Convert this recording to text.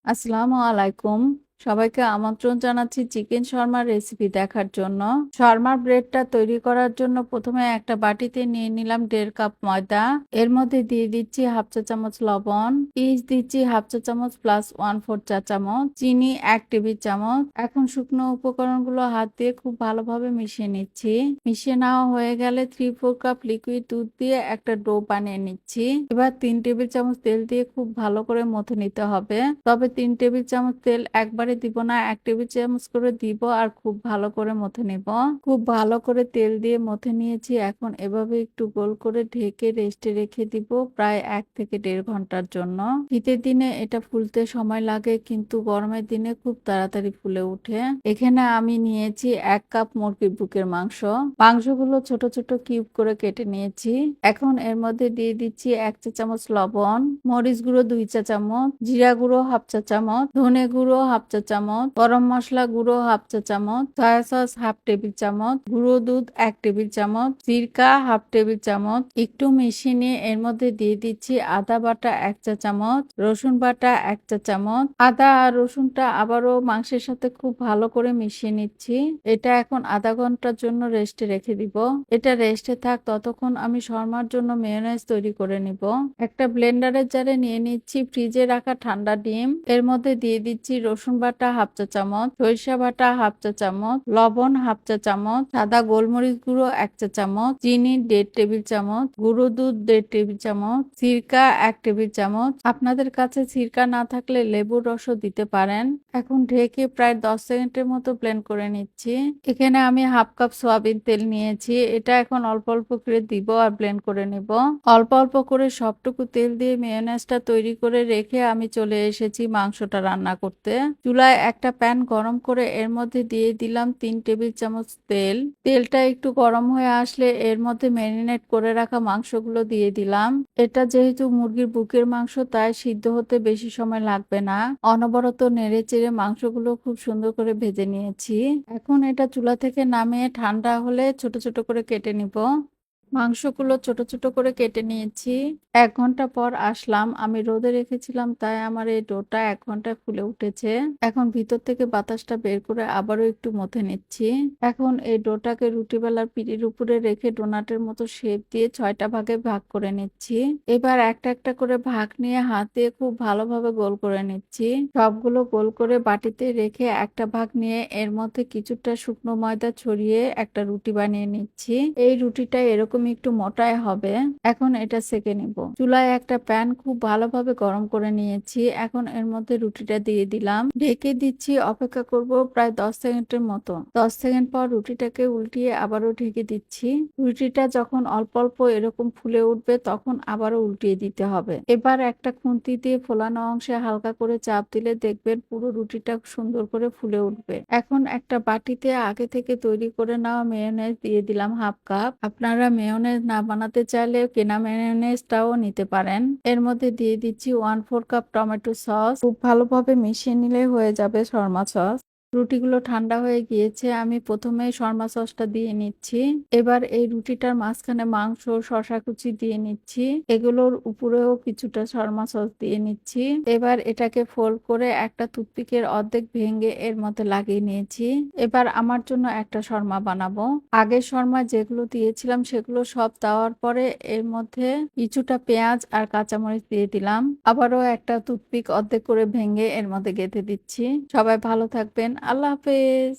আসসালামু আলাইকুম। সবাইকে আমন্ত্রণ জানাচ্ছি চিকেন শর্মার রেসিপি দেখার জন্য। শর্মার ব্রেডটা তৈরি করার জন্য প্রথমে একটা বাটিতে নিয়ে নিলাম 1.5 কাপ ময়দা। এর মধ্যে দিয়ে দিচ্ছি হাফ চা চামচ লবণ, ইস্ট দিচ্ছি হাফ চা চামচ প্লাস 1/4 চা চামচ, চিনি 1 টেবিল চামচ। এখন শুকনো উপকরণগুলো হাত দিয়ে খুব ভালোভাবে মিশিয়ে নিচ্ছি। মিশিয়ে নেওয়া হয়ে গেলে 3/4 কাপ লিকুইড দুধ দিয়ে একটা ডো বানিয়ে নিচ্ছি। এবার 3 টেবিল চামচ তেল দিয়ে খুব ভালো করে মথে নিতে হবে। তবে 3 টেবিল চামচ তেল একবারে দিব না, 1 টেবিল চামচ করে দিব আর খুব ভালো করে মথে নেব। খুব ভালো করে তেল দিয়ে মথে নিয়েছি। এখন এভাবে একটু গোল করে ঢেকে রেস্টে রেখে দিব প্রায় 1 থেকে 1.5 ঘন্টার জন্য। শীতের দিনে এটা ফুলতে সময় লাগে, কিন্তু গরমের দিনে খুব তাড়াতাড়ি ফুলে ওঠে। এখানে আমি নিয়েছি 1 কাপ মুরগির বুকের মাংস। মাংসগুলো ছোট ছোট কিউব করে কেটে নিয়েছি। এখন এর মধ্যে দিয়ে দিচ্ছি 1 চা চামচ লবণ, মরিচ গুঁড়ো 2 চা চামচ, জিরা গুঁড়ো হাফ চা চামচ, ধনে গুঁড়ো হাফ চা চামচ, গরম মশলা গুঁড়ো হাফ চা চামচ, সয়া সস হাফ টেবিল চামচ, গুঁড়ো দুধ 1 টেবিল চামচ, সিরকা হাফ টেবিল চামচ। একটু মিশিয়ে নিয়ে এর মধ্যে দিয়ে দিচ্ছি আদা বাটা 1 চা চামচ, রসুন বাটা 1 চা চামচ। আদা আর রসুনটা আবারও মাংসের সাথে খুব ভালো করে মিশিয়ে নিচ্ছি। এটা এখন আধা ঘন্টার জন্য রেস্টে রেখে দিব। এটা রেস্টে থাক, ততক্ষণ আমি শর্মার জন্য মেয়োনেজ তৈরি করে নিব। একটা ব্লেন্ডারের জারে নিয়ে নিচ্ছি ফ্রিজে রাখা ঠান্ডা ডিম। এর মধ্যে দিয়ে দিচ্ছি রসুন বাটা হাফ চা চামচ, সরিষা বাটা হাফ চা চামচ, লবণ হাফ চা চামচ, সাদা গোলমরিচ গুঁড়ো 1 চা চামচ, চিনি 1.5 টেবিল চামচ, গুঁড়ো দুধ 1.5 টেবিল চামচ, সিরকা 1 টেবিল চামচ। আপনাদের কাছে সিরকা না থাকলে লেবুর রসও দিতে পারেন। এখন ঢেকে প্রায় 10 সেকেন্ডের মতো ব্লেন্ড করে নিচ্ছি। এখানে আমি হাফ কাপ সয়াবিন তেল নিয়েছি। এটা এখন অল্প অল্প করে দিব আর ব্লেন্ড করে নিব। অল্প অল্প করে সবটুকু তেল দিয়ে মেয়োনেজটা তৈরি করে রেখে আমি চলে এসেছি মাংসটা রান্না করতে। চুলায় একটা প্যান গরম করে এর মধ্যে দিয়ে দিলাম 3 টেবিল চামচ তেল। তেলটা একটু গরম হয়ে আসলে এর মধ্যে ম্যারিনেট করে রাখা মাংসগুলো দিয়ে দিলাম। এটা যেহেতু মুরগির বুকের মাংস, তাই সিদ্ধ হতে বেশি সময় লাগবে না। অনবরত নেড়ে চেড়ে মাংসগুলো খুব সুন্দর করে ভেজে নিয়েছি। এখন এটা চুলা থেকে নামিয়ে ঠান্ডা হলে ছোট ছোট করে কেটে নিব। মাংসগুলো ছোট ছোট করে কেটে নিয়েছি। 1 ঘন্টা পর আসলাম। আমি রোদে রেখেছিলাম, তাই আমার এই ডোটা 1 ঘন্টায় ফুলে উঠেছে। এখন ভিতর থেকে বাতাসটা বের করে আবারও একটু মথে নিচ্ছি। এখন এই ডোটাকে রুটি বেলার পিঁড়ির উপরে রেখে ডোনাটের মতো শেপ দিয়ে 6টা ভাগে ভাগ করে নিচ্ছি। এবার একটা একটা করে ভাগ নিয়ে হাত দিয়ে খুব ভালোভাবে গোল করে নিচ্ছি। সবগুলো গোল করে বাটিতে রেখে একটা ভাগ নিয়ে এর মধ্যে কিছুটা শুকনো ময়দা ছড়িয়ে একটা রুটি বানিয়ে নিচ্ছি। এই রুটিটা এরকম একটু মোটাই হবে। এখন এটা সেঁকে নিব। চুলায় একটা প্যান খুব ভালোভাবে গরম করে নিয়েছি। এখন এর মধ্যে রুটিটা দিয়ে দিলাম, ঢেকে দিচ্ছি। অপেক্ষা করব প্রায় 10 সেকেন্ডের মতো। 10 সেকেন্ড পর রুটিটাকে উল্টিয়ে আবারও ঢেকে দিচ্ছি। রুটিটা যখন অল্প অল্প এরকম ফুলে উঠবে তখন আবারও উল্টিয়ে দিতে হবে। এবার একটা খুন্তি দিয়ে ফোলানো অংশে হালকা করে চাপ দিলে দেখবেন পুরো রুটিটা সুন্দর করে ফুলে উঠবে। এখন একটা বাটিতে আগে থেকে তৈরি করে নেওয়া মেয়োনেজ দিয়ে দিলাম হাফ কাপ। আপনারা মেয়োনেজ না বানাতে চাইলে কেনা মেয়োনেজটাও নিতে পারেন। এর মধ্যে দিয়ে দিচ্ছি 1/4 কাপ টমেটো সস। খুব ভালোভাবে মিশিয়ে নিলে হয়ে যাবে শর্মা সস। রুটিগুলো ঠান্ডা হয়ে গিয়েছে। আমি প্রথমে শর্মা সসটা দিয়ে নিচ্ছি। এবার এই রুটিটার মাঝখানে মাংস, শসা কুচি দিয়ে নিচ্ছি। এগুলোর উপরেও কিছুটা শর্মা সস দিয়ে নিচ্ছি। এবার এটাকে ফোল্ড করে একটা টুথপিকের অর্ধেক ভেঙে এর মধ্যে লাগিয়ে নিয়েছি। এবার আমার জন্য একটা শর্মা বানাবো। আগের শর্মা যেগুলো দিয়েছিলাম সেগুলো সব দেওয়ার পরে এর মধ্যে কিছুটা পেঁয়াজ আর কাঁচামরিচ দিয়ে দিলাম। আবারও একটা টুথপিক অর্ধেক করে ভেঙে এর মধ্যে গেঁথে দিচ্ছি। সবাই ভালো থাকবেন। আল্লাহ হাফেজ।